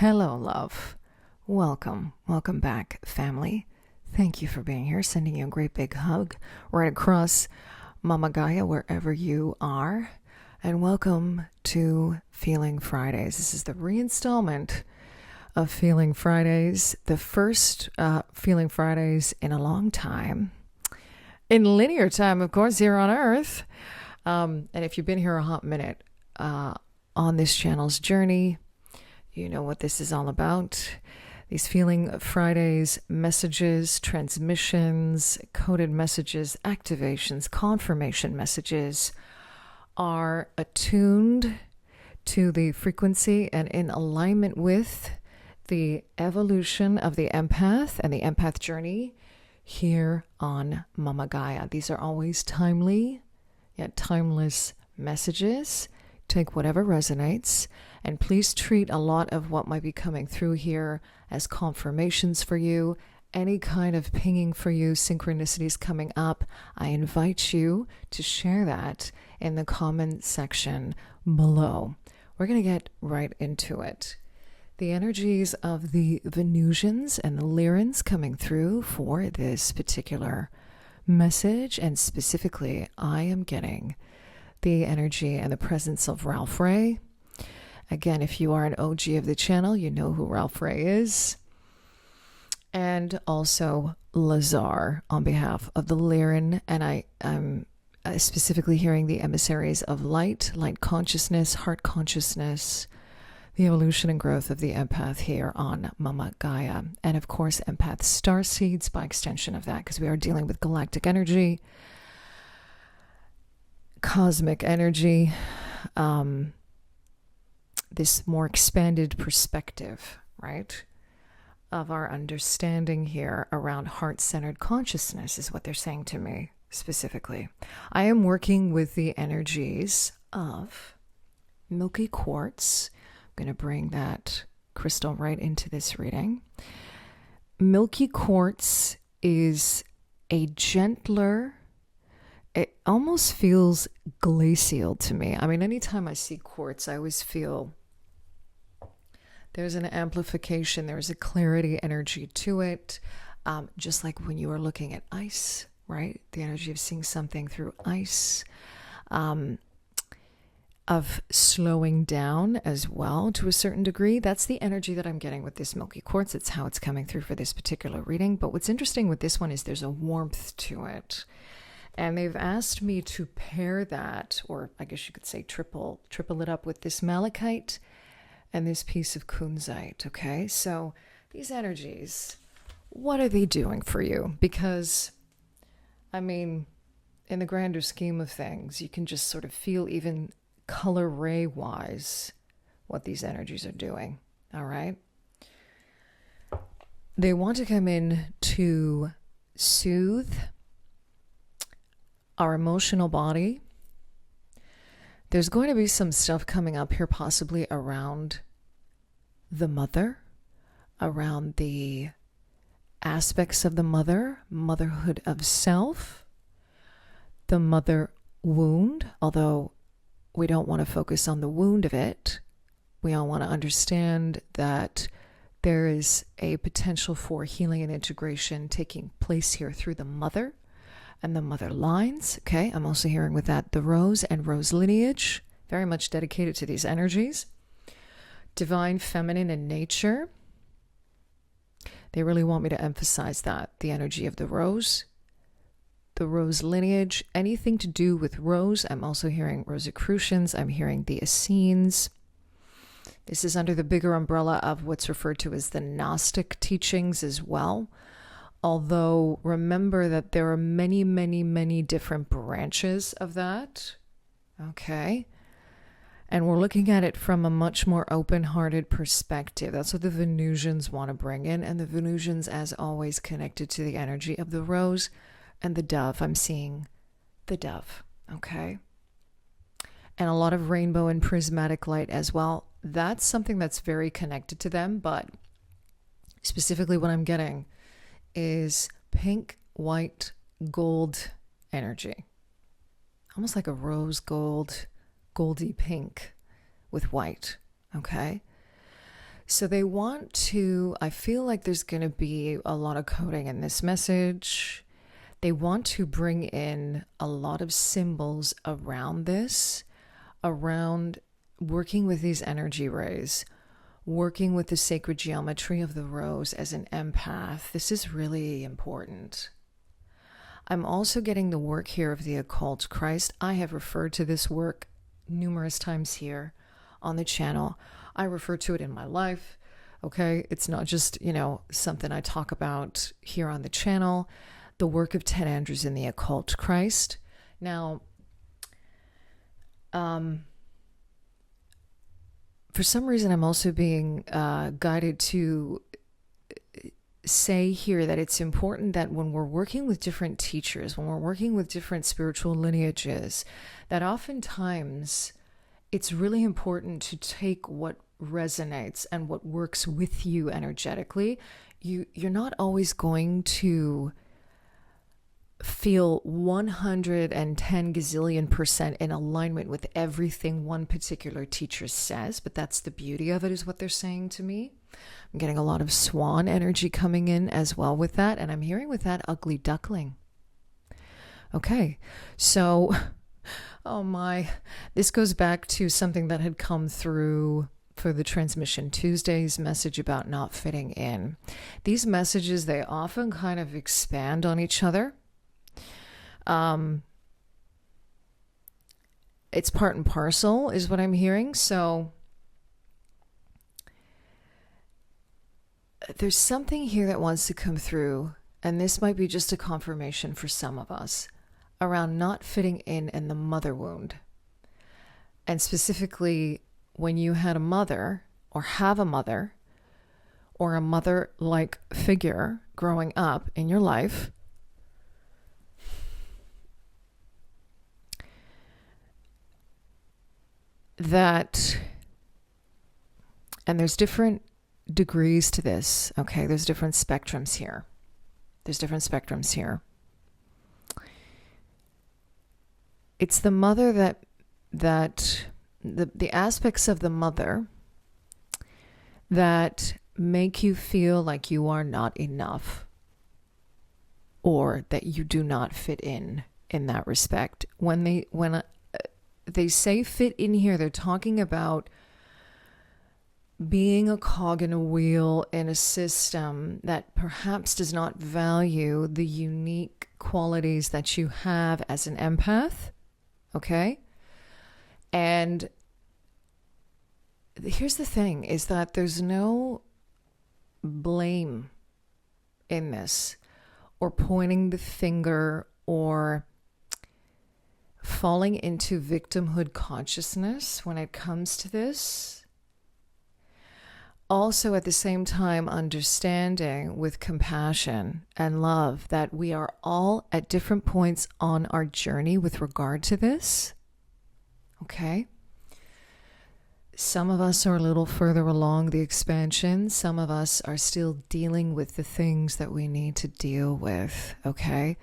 Hello, love. Welcome. Welcome back, family. Thank you for being here. Sending you a great big hug right across Mama Gaia, wherever you are. And welcome to Feeling Fridays. This is the reinstallment of Feeling Fridays, the first Feeling Fridays in a long time. In linear time, of course, here on Earth. And if you've been here a hot minute on this channel's journey, you know what this is all about. These Feeling Fridays messages, transmissions, coded messages, activations, confirmation messages are attuned to the frequency and in alignment with the evolution of the empath and the empath journey here on Mama Gaia. These are always timely yet timeless messages. Take whatever resonates, and please treat a lot of what might be coming through here as confirmations for you, any kind of pinging for you, synchronicities coming up. I invite you to share that in the comment section below. We're going to get right into it. The energies of the Venusians and the lyrans coming through for this particular message, and specifically I am getting the energy and the presence of Ralph Ray. Again, if you are an OG of the channel, you know who Ralph Ray is. And also Lazar on behalf of the Lyran. And I'm specifically hearing the emissaries of light consciousness, heart consciousness, the evolution and growth of the empath here on Mama Gaia. And of course, empath starseeds by extension of that, because we are dealing with galactic energy, cosmic energy, this more expanded perspective, right, of our understanding here around heart-centered consciousness is what they're saying to me specifically. I am working with the energies of Milky Quartz. I'm going to bring that crystal right into this reading. Milky Quartz is a gentler, it almost feels glacial to me. I mean, anytime I see quartz, I always feel there's an amplification, there's a clarity energy to it. Just like when you are looking at ice, right? The energy of seeing something through ice, of slowing down as well to a certain degree. That's the energy that I'm getting with this Milky Quartz. It's how it's coming through for this particular reading. But what's interesting with this one is there's a warmth to it. And they've asked me to pair that, or I guess you could say triple it up with this Malachite and this piece of Kunzite, okay? So these energies, what are they doing for you? Because, I mean, in the grander scheme of things, you can just sort of feel even color ray-wise what these energies are doing, all right? They want to come in to soothe our emotional body. There's going to be some stuff coming up here possibly around the mother, around the aspects of the mother, motherhood of self, the mother wound, although we don't want to focus on the wound of it. We all want to understand that there is a potential for healing and integration taking place here through the mother and the mother lines. Okay, I'm also hearing with that the rose and rose lineage, very much dedicated to these energies. Divine feminine in nature. They really want me to emphasize that. The energy of the rose lineage, anything to do with rose. I'm also hearing Rosicrucians. I'm hearing the Essenes. This is under the bigger umbrella of what's referred to as the Gnostic teachings as well. Although remember that there are many, many, many different branches of that. Okay. And we're looking at it from a much more open-hearted perspective. That's what the Venusians want to bring in. And the Venusians, as always, connected to the energy of the rose and the dove. I'm seeing the dove. Okay. And a lot of rainbow and prismatic light as well. That's something that's very connected to them. But specifically what I'm getting is pink, white, gold energy. Almost like a rose gold, goldy pink with white. Okay. So they want to, I feel like there's going to be a lot of coding in this message. They want to bring in a lot of symbols around this, around working with these energy rays, working with the sacred geometry of the rose as an empath. This is really important. I'm also getting the work here of the occult Christ. I have referred to this work numerous times here on the channel. I refer to it in my life, okay? It's not just, something I talk about here on the channel. The work of Ted Andrews in the occult Christ. Now, for some reason, I'm also being guided to say here that it's important that when we're working with different teachers, when we're working with different spiritual lineages, that oftentimes it's really important to take what resonates and what works with you energetically. You're not always going to feel 110 gazillion % in alignment with everything one particular teacher says, but that's the beauty of it, is what they're saying to me. I'm getting a lot of swan energy coming in as well with that, and I'm hearing with that ugly duckling. Okay, so, oh my, this goes back to something that had come through for the Transmission Tuesday's message about not fitting in. These messages, they often kind of expand on each other. It's part and parcel is what I'm hearing. So there's something here that wants to come through, and this might be just a confirmation for some of us, around not fitting in the mother wound. And specifically, when you had a mother or have a mother or a mother-like figure growing up in your life, that, and there's different degrees to this, okay? There's different spectrums here. It's the mother that the aspects of the mother that make you feel like you are not enough, or that you do not fit in that respect. When they say fit in here, they're talking about being a cog in a wheel in a system that perhaps does not value the unique qualities that you have as an empath, okay? And here's the thing, is that there's no blame in this, or pointing the finger, or falling into victimhood consciousness when it comes to this. Also, at the same time, understanding with compassion and love that we are all at different points on our journey with regard to this. Okay? Some of us are a little further along the expansion. Some of us are still dealing with the things that we need to deal with, okay?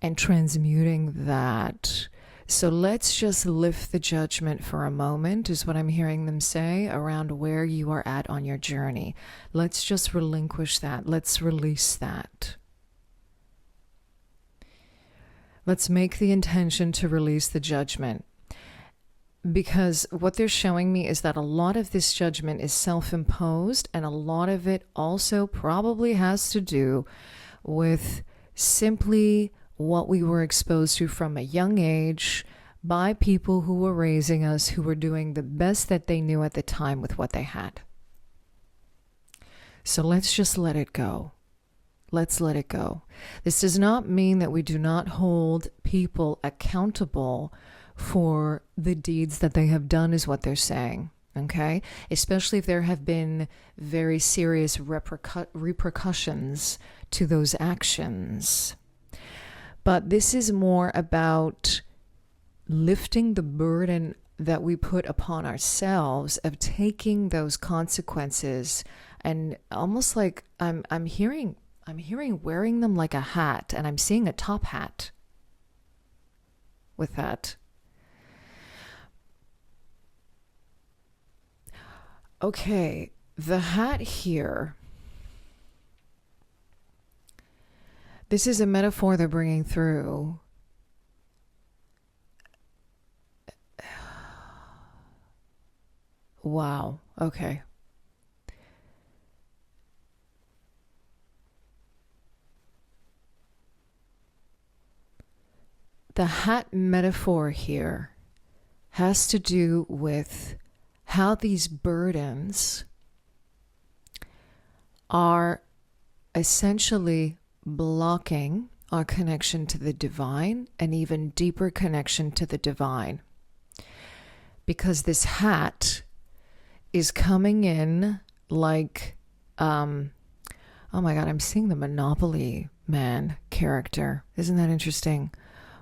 And transmuting that. So let's just lift the judgment for a moment, is what I'm hearing them say, around where you are at on your journey. Let's just relinquish that. Let's release that. Let's make the intention to release the judgment. Because what they're showing me is that a lot of this judgment is self-imposed, and a lot of it also probably has to do with simply what we were exposed to from a young age by people who were raising us, who were doing the best that they knew at the time with what they had. So let's just let it go. Let's let it go. This does not mean that we do not hold people accountable for the deeds that they have done, is what they're saying. Okay? Especially if there have been very serious repercussions to those actions. But this is more about lifting the burden that we put upon ourselves of taking those consequences, and almost like I'm hearing wearing them like a hat, and I'm seeing a top hat with that. Okay, the hat here, this is a metaphor they're bringing through. Wow. Okay. The hat metaphor here has to do with how these burdens are essentially blocking our connection to the divine, and even deeper connection to the divine. Because this hat is coming in like, oh my God, I'm seeing the Monopoly Man character. Isn't that interesting?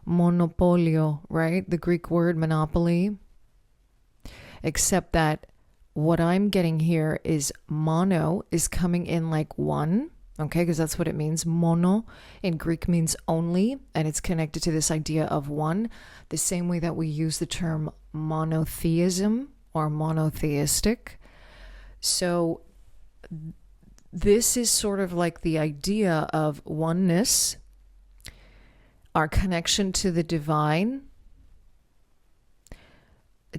Monopolio, right? The Greek word monopoly. Except that what I'm getting here is mono is coming in like one, okay? Because that's what it means. Mono in Greek means only, and it's connected to this idea of one, the same way that we use the term monotheism or monotheistic. So this is sort of like the idea of oneness, our connection to the divine,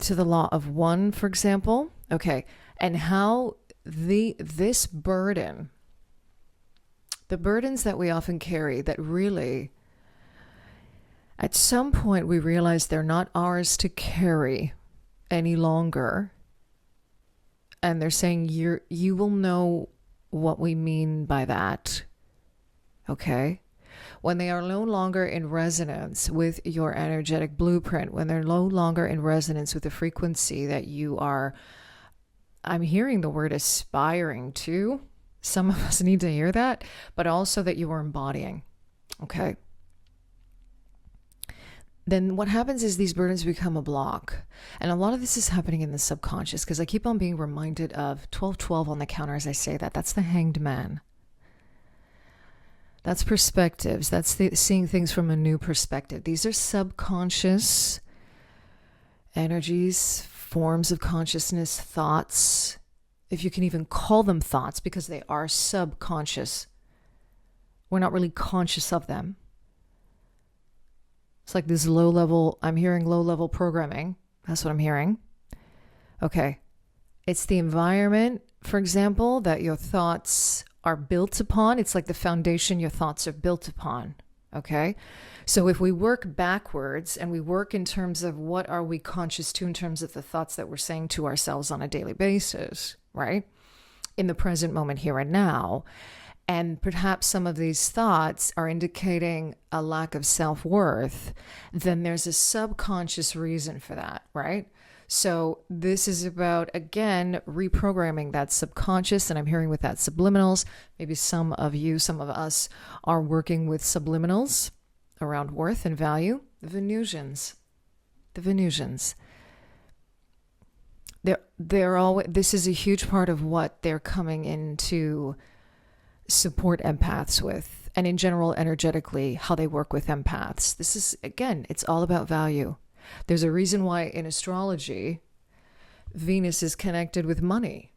to the law of one, for example. Okay, and how this burden, the burdens that we often carry, that really, at some point we realize they're not ours to carry any longer. And they're saying you will know what we mean by that. Okay? When they are no longer in resonance with your energetic blueprint, when they're no longer in resonance with the frequency that you are, I'm hearing the word aspiring to. Some of us need to hear that, but also that you are embodying. Okay? Then what happens is these burdens become a block. And a lot of this is happening in the subconscious, because I keep on being reminded of 1212 on the counter as I say that. That's the Hanged Man. That's perspectives. That's seeing things from a new perspective. These are subconscious energies, forms of consciousness, thoughts, if you can even call them thoughts, because they are subconscious. We're not really conscious of them. It's like this I'm hearing low-level programming. That's what I'm hearing. Okay. It's the environment, for example, that your thoughts are built upon. It's like the foundation your thoughts are built upon. Okay. So if we work backwards and we work in terms of what are we conscious to in terms of the thoughts that we're saying to ourselves on a daily basis, right? In the present moment, here and now. And perhaps some of these thoughts are indicating a lack of self-worth, then there's a subconscious reason for that, right? So this is about, again, reprogramming that subconscious, and I'm hearing with that subliminals. Maybe some of us are working with subliminals around worth and value. The Venusians. They're always, this is a huge part of what they're coming in to support empaths with, and in general, energetically, how they work with empaths. This is, again, it's all about value. There's a reason why in astrology, Venus is connected with money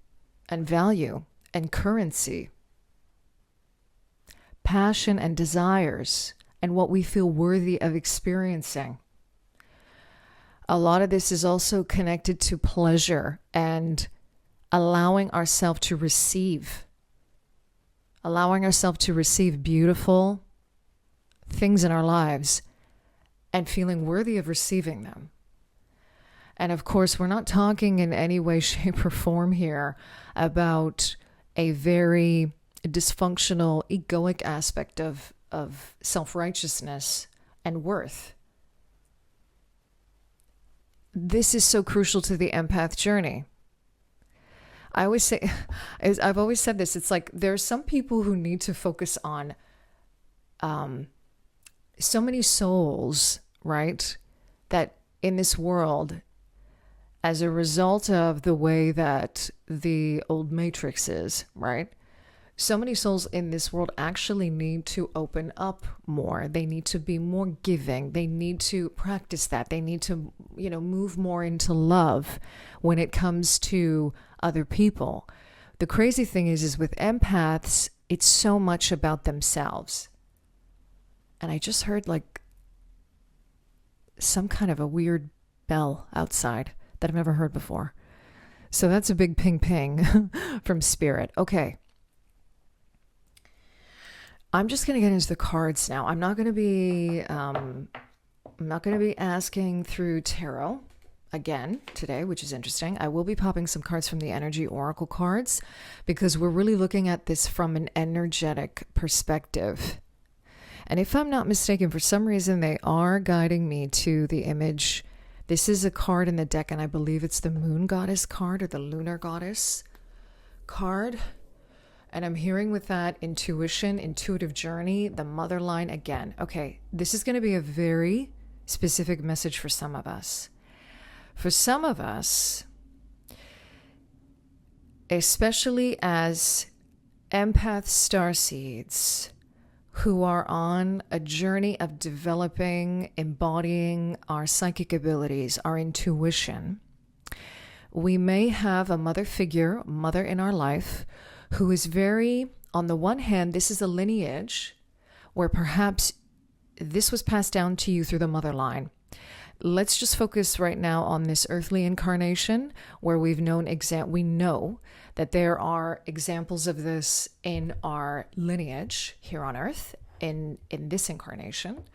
and value and currency, passion and desires, and what we feel worthy of experiencing. A lot of this is also connected to pleasure and allowing ourselves to receive beautiful things in our lives and feeling worthy of receiving them. And of course, we're not talking in any way, shape, or form here about a very dysfunctional, egoic aspect of self-righteousness and worth. This is so crucial to the empath journey. I've always said this, it's like there are some people who need to focus on so many souls, right, that in this world, as a result of the way that the old matrix is, right, so many souls in this world actually need to open up more. They need to be more giving. They need to practice that. They need to, move more into love when it comes to other people. the crazy thing is with empaths, it's so much about themselves. And I just heard like some kind of a weird bell outside that I've never heard before. So that's a big ping ping from Spirit. Okay. I'm just going to get into the cards now. I'm not going to be asking through tarot again today, which is interesting. I will be popping some cards from the Energy Oracle cards because we're really looking at this from an energetic perspective. And if I'm not mistaken, for some reason, they are guiding me to the image. This is a card in the deck, and I believe it's the Moon Goddess card or the Lunar Goddess card. And I'm hearing with that intuition, intuitive journey, the mother line again. Okay, this is going to be a very specific message for some of us. For some of us, especially as empath starseeds who are on a journey of developing, embodying our psychic abilities, our intuition, we may have a mother figure, mother in our life, who is very, on the one hand, this is a lineage where perhaps this was passed down to you through the mother line. Let's just focus right now on this earthly incarnation where we know that there are examples of this in our lineage here on earth in this incarnation.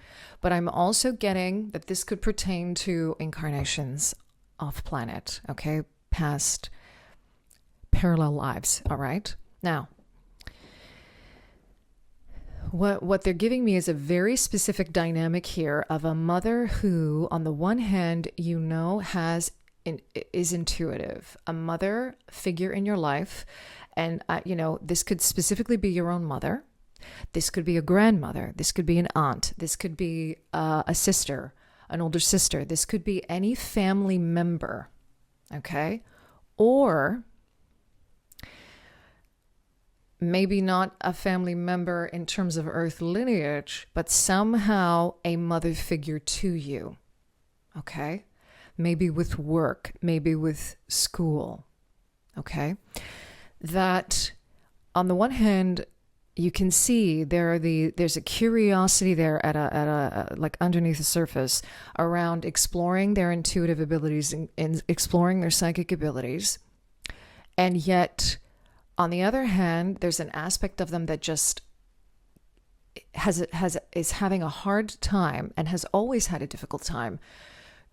But I'm also getting that this could pertain to incarnations off planet, okay? Past parallel lives, all right? Now, what they're giving me is a very specific dynamic here of a mother who, on the one hand, is intuitive, a mother figure in your life. And, this could specifically be your own mother. This could be a grandmother. This could be an aunt. This could be a sister, an older sister. This could be any family member, okay? Or maybe not a family member in terms of earth lineage, but somehow a mother figure to you, okay? Maybe with work, maybe with school, okay? That on the one hand, you can see there's a curiosity there at a like underneath the surface around exploring their intuitive abilities and exploring their psychic abilities. And yet, on the other hand, there's an aspect of them that just is having a hard time and has always had a difficult time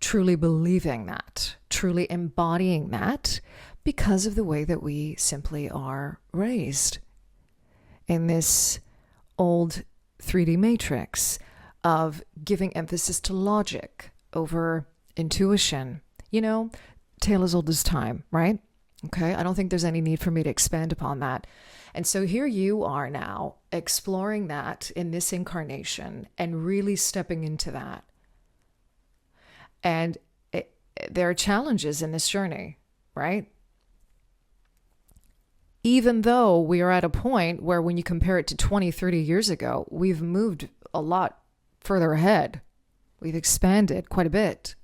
truly believing that, truly embodying that, because of the way that we simply are raised in this old 3D matrix of giving emphasis to logic over intuition. Tale as old as time, right? Okay, I don't think there's any need for me to expand upon that. And so here you are now exploring that in this incarnation and really stepping into that. And there are challenges in this journey, right? Even though we are at a point where when you compare it to 20, 30 years ago, we've moved a lot further ahead. We've expanded quite a bit.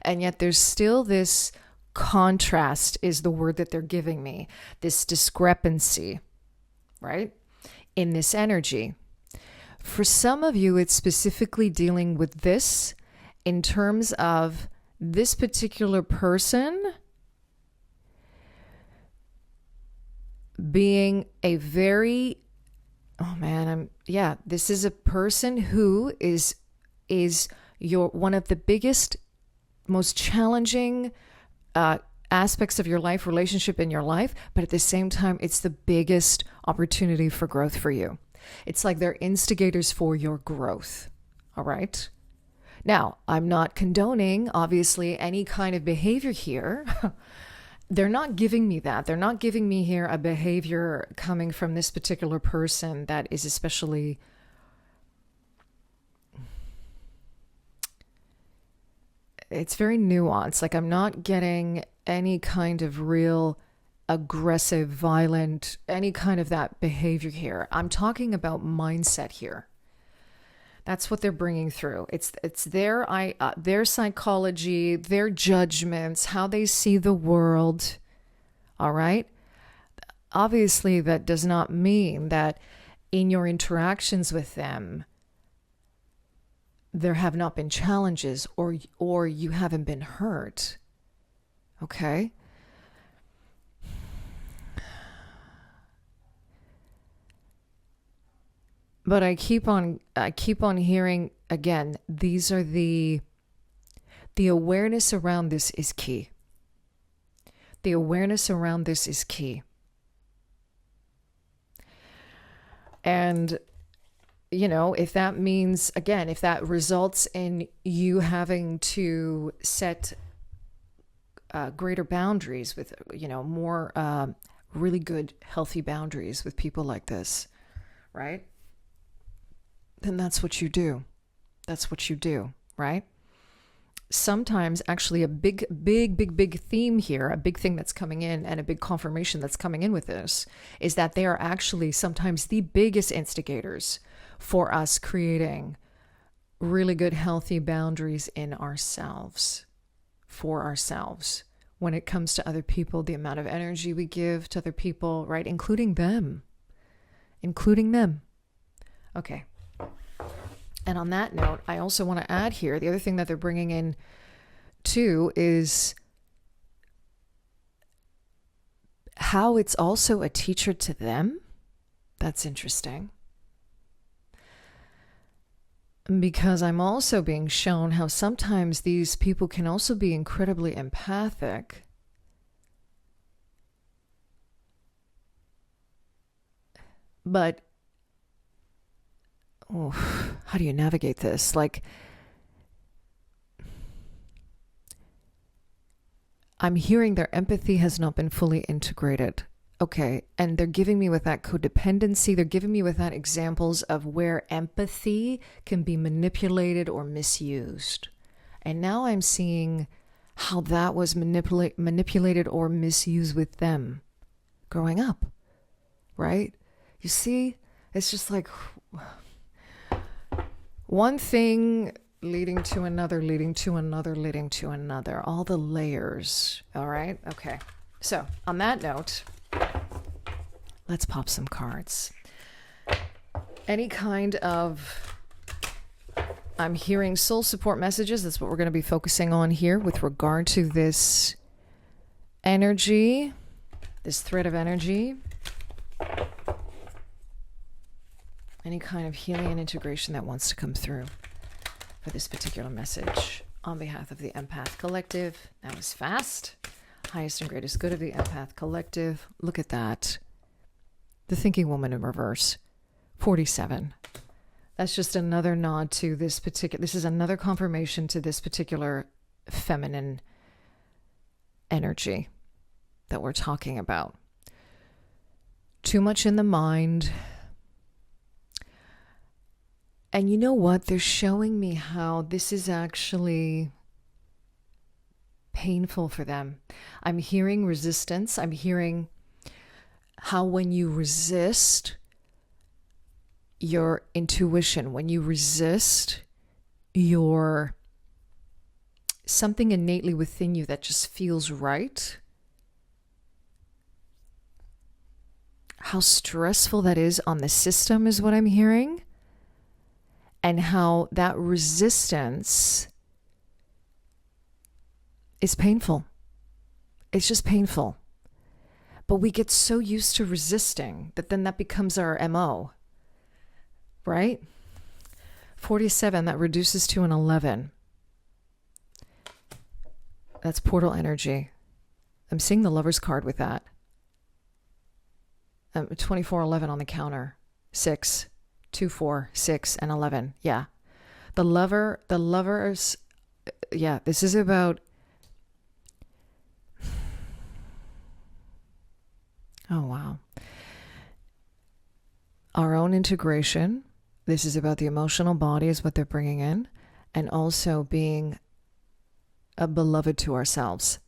And yet there's still this contrast is the word that they're giving me, this discrepancy, right? In this energy. For some of you, it's specifically dealing with this in terms of this particular person being a very, this is a person who is one of the biggest, most challenging aspects of your life, relationship in your life, but at the same time, it's the biggest opportunity for growth for you. It's like they're instigators for your growth, all right? Now, I'm not condoning, obviously, any kind of behavior here. They're not giving me that. They're not giving me here a behavior coming from this particular person that is especially it's very nuanced. Like I'm not getting any kind of real aggressive, violent, any kind of that behavior here. I'm talking about mindset here. That's what they're bringing through. It's their psychology, their judgments, how they see the world. All right. obviously that does not mean that in your interactions with them, there have not been challenges or you haven't been hurt. Okay? But I keep on hearing again, these are the awareness around this is key. The awareness around this is key. And, you know, if that means, again, if that results in you having to set greater boundaries with, you know, more really good, healthy boundaries with people like this, right? Then that's what you do. That's what you do, right? Sometimes actually a big theme here, a big thing that's coming in and a big confirmation that's coming in with this is that they are actually sometimes the biggest instigators for us creating really good, healthy boundaries in ourselves, for ourselves. When it comes to other people, the amount of energy we give to other people, right? Including them. Okay. And on that note, I also want to add here, the other thing that they're bringing in too is how it's also a teacher to them. That's interesting. Because I'm also being shown how sometimes these people can also be incredibly empathic. But how do you navigate this? Like, I'm hearing their empathy has not been fully integrated. Okay. And they're giving me with that codependency. They're giving me with that examples of where empathy can be manipulated or misused. And now I'm seeing how that was manipulated or misused with them growing up. Right? You see, it's just like one thing leading to another, all the layers. All right? Okay. So on that note, let's pop some cards. Any kind of, I'm hearing soul support messages. That's what we're going to be focusing on here with regard to this energy, this thread of energy. Any kind of healing and integration that wants to come through for this particular message on behalf of the Empath Collective. That was fast. Highest and greatest good of the Empath Collective. Look at that. The Thinking Woman in reverse. 47. That's just another nod to this particular, this is another confirmation to this particular feminine energy that we're talking about. Too much in the mind. And you know what? They're showing me how this is actually painful for them. I'm hearing resistance. I'm hearing how when you resist your intuition, when you resist your something innately within you that just feels right, how stressful that is on the system is what I'm hearing. And how that resistance is painful. It's just painful. But we get so used to resisting that then that becomes our MO. Right? 47, that reduces to an 11. That's portal energy. I'm seeing the Lover's card with that. 24-11 on the counter. 6. 2, 4, 6, and 11. Yeah. The lovers, yeah, this is about, oh, wow. Our own integration. This is about the emotional body is what they're bringing in, and also being a beloved to ourselves.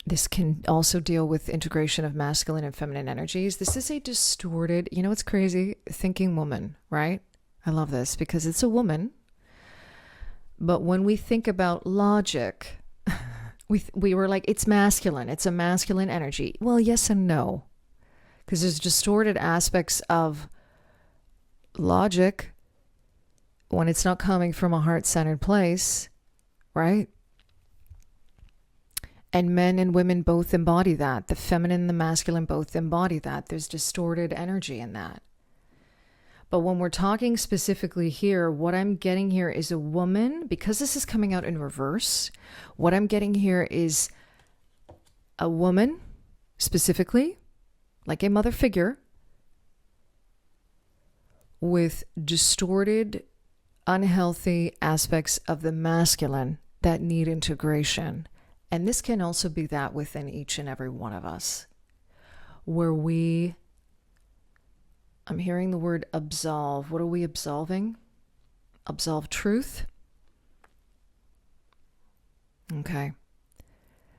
This can also deal with integration of masculine and feminine energies. This is a distorted, you know what's crazy? Thinking woman, right? I love this because it's a woman. But when we think about logic, we were like, it's masculine. It's a masculine energy. Well, yes and no. Because there's distorted aspects of logic when it's not coming from a heart-centered place, right? And men and women both embody that. The feminine and the masculine both embody that. There's distorted energy in that. But when we're talking specifically here, what I'm getting here is a woman, because this is coming out in reverse, what I'm getting here is a woman, specifically, like a mother figure, with distorted, unhealthy aspects of the masculine that need integration. And this can also be that within each and every one of us, where I'm hearing the word absolve. What are we absolving? Absolve truth? Okay.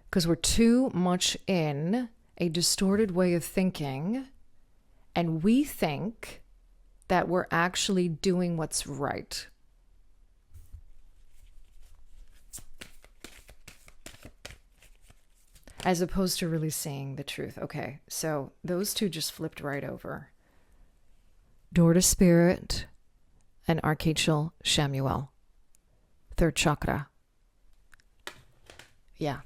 Because we're too much in a distorted way of thinking, and we think that we're actually doing what's right. As opposed to really seeing the truth. Okay, so those two just flipped right over. Door to Spirit and Archangel Shamuel. Third chakra. Yeah.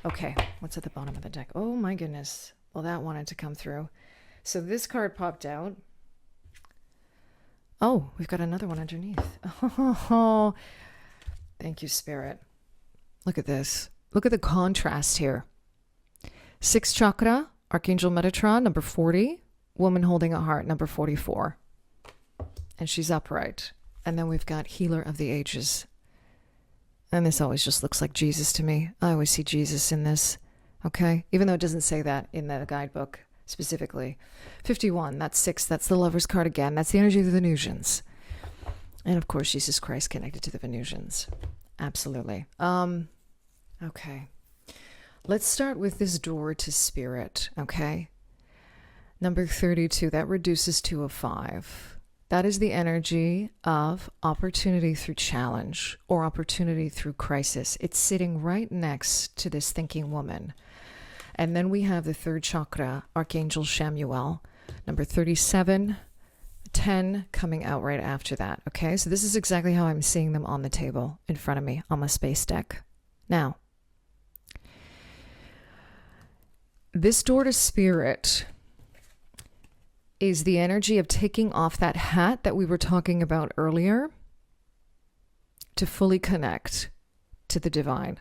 Okay, what's at the bottom of the deck? Oh my goodness. Well, that wanted to come through. So this card popped out. Oh, we've got another one underneath. Oh, thank you, Spirit. Look at this. Look at the contrast here. Sixth chakra, Archangel Metatron, number 40. Woman holding a heart, number 44. And she's upright. And then we've got Healer of the Ages. And this always just looks like Jesus to me. I always see Jesus in this. Okay? Even though it doesn't say that in the guidebook specifically. 51, that's 6. That's the Lover's card again. That's the energy of the Venusians. And of course, Jesus Christ connected to the Venusians. Absolutely. Okay. Let's start with this door to Spirit. Okay? Number 32, that reduces to a 5. That is the energy of opportunity through challenge or opportunity through crisis. It's sitting right next to this thinking woman. And then we have the third chakra, Archangel Shamuel, number 37, 10 coming out right after that. Okay, so this is exactly how I'm seeing them on the table in front of me on my space deck. Now, this door to Spirit is the energy of taking off that hat that we were talking about earlier to fully connect to the divine.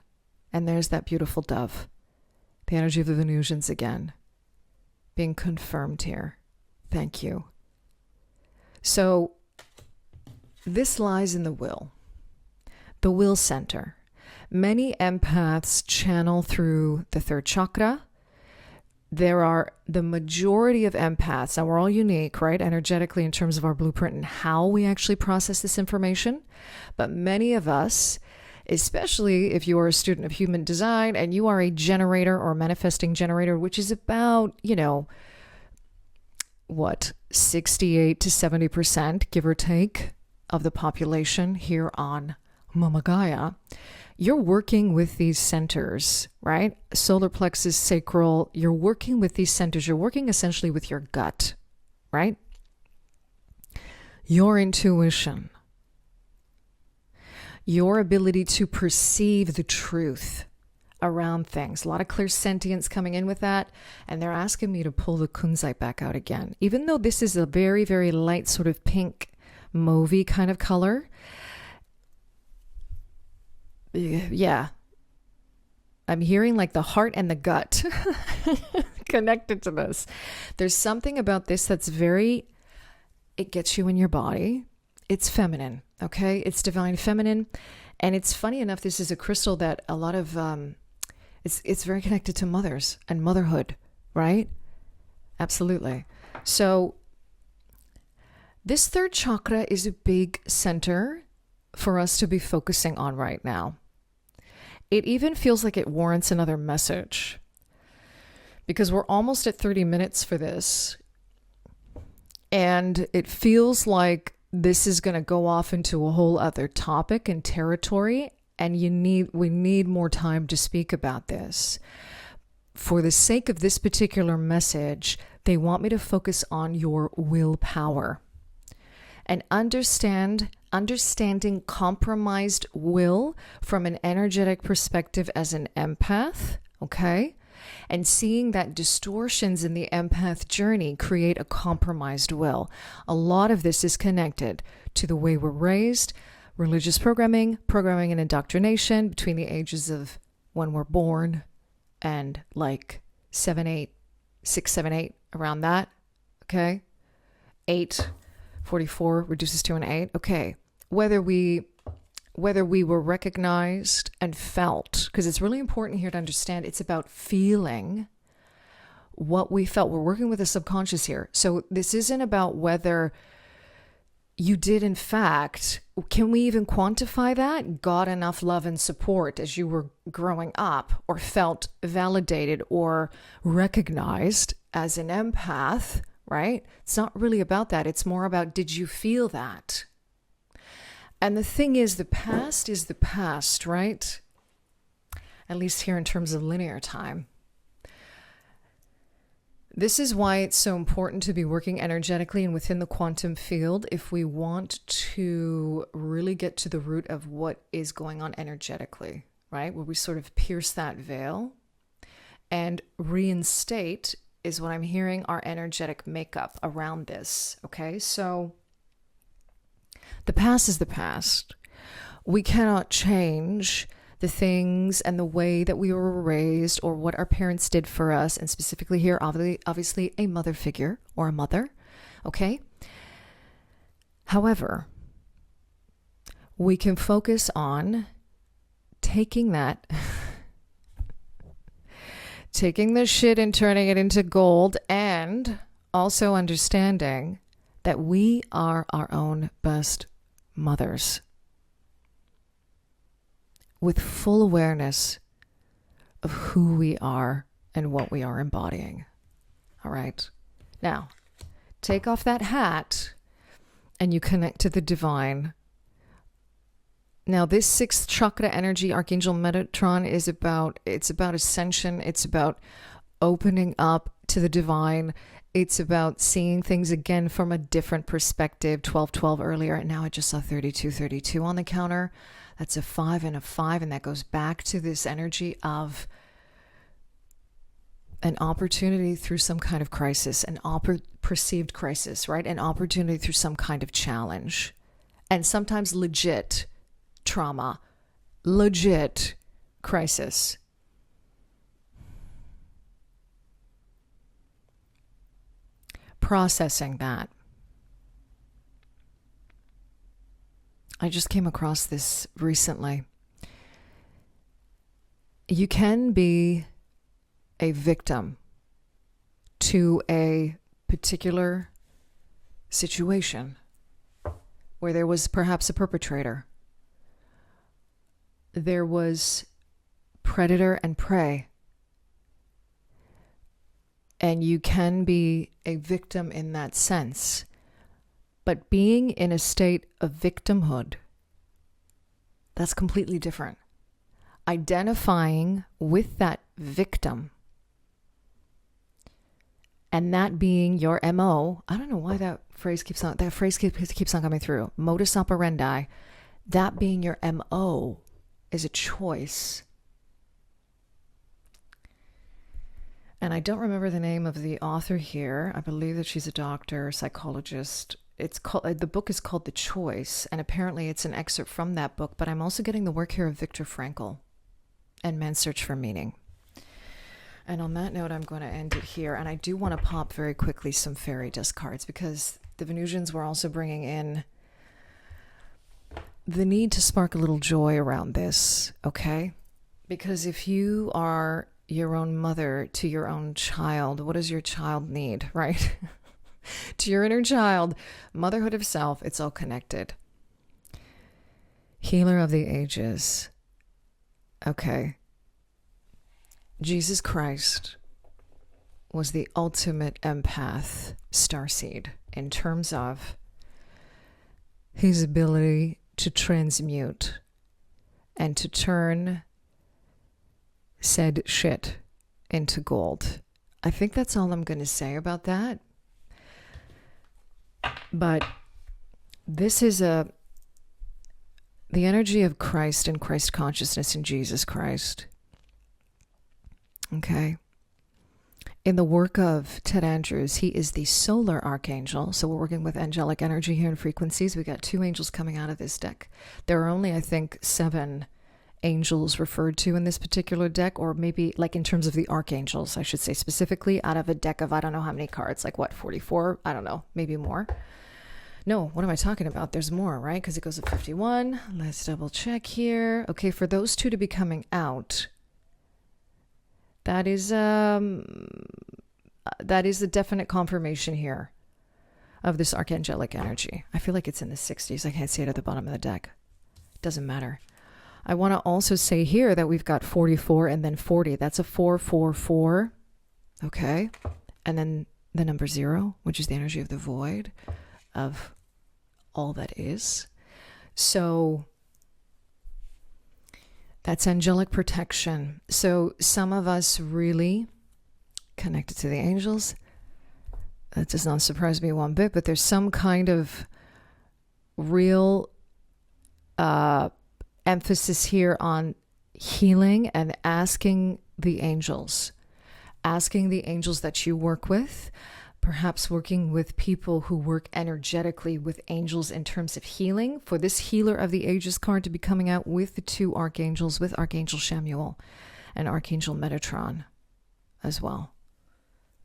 And there's that beautiful dove, the energy of the Venusians again, being confirmed here. Thank you. So this lies in the will center. Many empaths channel through the third chakra. There are the majority of empaths, and we're all unique, right, energetically in terms of our blueprint and how we actually process this information. But many of us, especially if you are a student of human design and you are a generator or manifesting generator, which is about, 68 to 70%, give or take, of the population here on Mama Gaia. You're working with these centers, right? Solar plexus, sacral. You're working with these centers. You're working essentially with your gut, right? Your intuition. Your ability to perceive the truth around things. A lot of clairsentience coming in with that. And they're asking me to pull the Kunzite back out again. Even though this is a very, very light sort of pink, mauvey kind of color. Yeah. I'm hearing like the heart and the gut connected to this. There's something about this that's it gets you in your body. It's feminine, okay? It's divine feminine. And it's funny enough, this is a crystal that a lot of, it's very connected to mothers and motherhood, right? Absolutely. So this third chakra is a big center for us to be focusing on right now. It even feels like it warrants another message because we're almost at 30 minutes for this. And it feels like this is going to go off into a whole other topic and territory. And we need more time to speak about this. For the sake of this particular message, they want me to focus on your willpower. And understanding compromised will from an energetic perspective as an empath, okay? And seeing that distortions in the empath journey create a compromised will. A lot of this is connected to the way we're raised, religious programming and indoctrination between the ages of when we're born and like 6, 7, 8, around that, okay? 8, 44 reduces to an 8, okay. Whether we were recognized and felt, because it's really important here to understand it's about feeling what we felt. We're working with the subconscious here. So this isn't about whether you did, in fact, can we even quantify that? Got enough love and support as you were growing up, or felt validated or recognized as an empath, right? It's not really about that. It's more about, did you feel that? And the thing is, the past is the past, right? At least here in terms of linear time. This is why it's so important to be working energetically and within the quantum field if we want to really get to the root of what is going on energetically, right? Where we sort of pierce that veil and reinstate, is what I'm hearing, our energetic makeup around this, okay? So the past is the past. We cannot change the things and the way that we were raised or what our parents did for us, and specifically here, obviously a mother figure or a mother, okay? However, we can focus on taking that, taking the shit and turning it into gold, and also understanding that we are our own best mothers with full awareness of who we are and what we are embodying. All right. Now, take off that hat and you connect to the divine. Now, this 6th chakra energy, Archangel Metatron, it's about ascension. It's about opening up to the divine. It's about seeing things again from a different perspective. 12 earlier, and now I just saw 32 on the counter. That's a 5 and a 5, and that goes back to this energy of an opportunity through some kind of crisis, an perceived crisis, right? An opportunity through some kind of challenge, and sometimes legit trauma, legit crisis. Processing that. I just came across this recently. You can be a victim to a particular situation where there was perhaps a perpetrator. There was predator and prey. And you can be a victim in that sense. But being in a state of victimhood, that's completely different. Identifying with that victim and that being your MO, I don't know why that phrase keeps on coming through. Modus operandi, that being your MO is a choice. And I don't remember the name of the author here. I believe that she's a doctor, psychologist. The book is called The Choice, and apparently it's an excerpt from that book, but I'm also getting the work here of Viktor Frankl and Man's Search for Meaning. And on that note, I'm going to end it here. And I do want to pop very quickly some fairy dust cards, because the Venusians were also bringing in the need to spark a little joy around this, okay? Because if you are your own mother to your own child, what does your child need, right? To your inner child, motherhood of self, it's all connected. Healer of the ages. Okay. Jesus Christ was the ultimate empath starseed in terms of his ability to transmute and to turn said shit into gold. I think that's all I'm going to say about that. But this is the energy of Christ and Christ consciousness in Jesus Christ. Okay. In the work of Ted Andrews, he is the solar archangel. So we're working with angelic energy here and frequencies. We got 2 angels coming out of this deck. There are only, I think, 7 angels referred to in this particular deck, or maybe like in terms of the archangels, I should say, specifically out of a deck of I don't know how many cards, like what, 44? I don't know, maybe more. No, what am I talking about? There's more, right? Because it goes to 51. Let's double check here. Okay, for those 2 to be coming out, that is a definite confirmation here of this archangelic energy. I feel like it's in the 60s. I can't see it at the bottom of the deck. Doesn't matter. I want to also say here that we've got 44 and then 40. That's a 444. Okay. And then the number 0, which is the energy of the void, of all that is. So that's angelic protection. So some of us really connected to the angels. That does not surprise me one bit, but there's some kind of real emphasis here on healing and asking the angels that you work with, perhaps working with people who work energetically with angels in terms of healing, for this Healer of the Ages card to be coming out with the 2 archangels, with Archangel Shamuel and Archangel Metatron as well.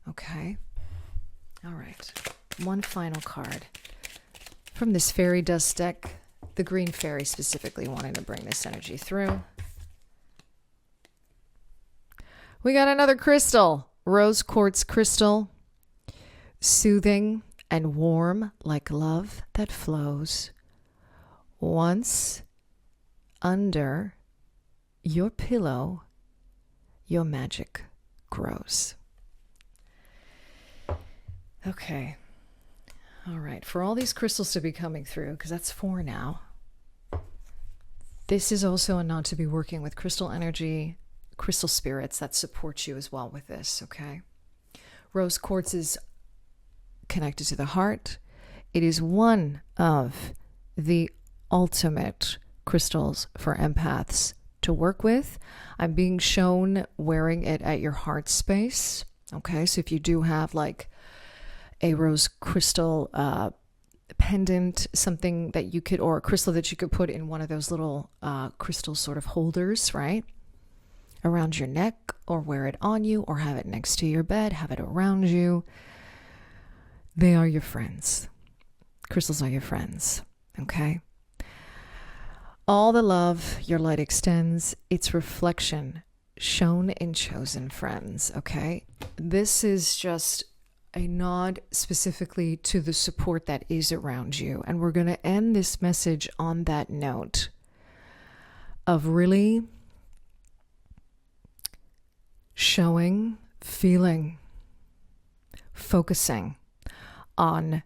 Okay. All right. One final card from this fairy dust deck. The green fairy specifically wanting to bring this energy through. We got another crystal, rose quartz crystal, soothing and warm like love that flows. Once under your pillow, your magic grows. Okay. All right. For all these crystals to be coming through, because that's 4 now, this is also a nod to be working with crystal energy, crystal spirits that support you as well with this, okay? Rose quartz is connected to the heart. It is one of the ultimate crystals for empaths to work with. I'm being shown wearing it at your heart space, okay? So if you do have like a rose crystal pendant, something that you could, or a crystal that you could put in one of those little crystal sort of holders, right? Around your neck, or wear it on you, or have it next to your bed, have it around you. They are your friends. Crystals are your friends, okay? All the love your light extends, its reflection shown in chosen friends, okay? This is just a nod specifically to the support that is around you. And we're going to end this message on that note of really showing, feeling, focusing on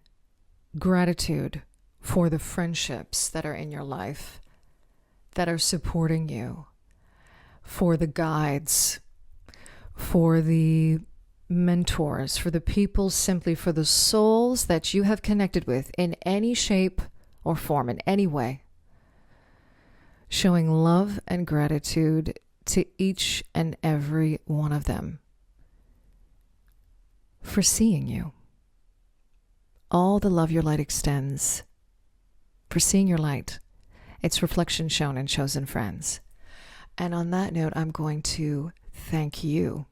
gratitude for the friendships that are in your life, that are supporting you, for the guides, for the mentors, for the people, simply for the souls that you have connected with in any shape or form, in any way. Showing love and gratitude to each and every one of them for seeing you. All the love your light extends, for seeing your light, its reflection shown in chosen friends. And on that note, I'm going to thank you.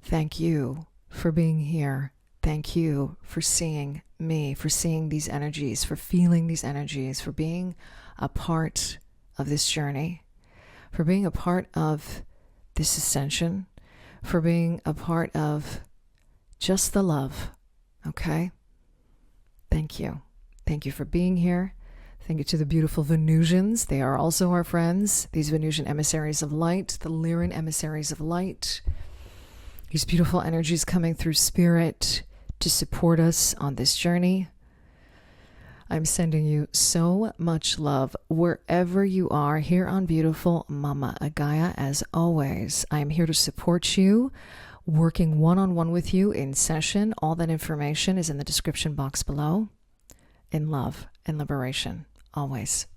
Thank you for being here. Thank you for seeing me, for seeing these energies, for feeling these energies, for being a part of this journey, for being a part of this ascension, for being a part of just the love, okay? Thank you. Thank you for being here. Thank you to the beautiful Venusians. They are also our friends. These Venusian emissaries of light, the Lyran emissaries of light. These beautiful energies coming through spirit to support us on this journey. I'm sending you so much love wherever you are here on beautiful Mama Gaia. As always, I am here to support you, working one-on-one with you in session. All that information is in the description box below. In love and liberation, always.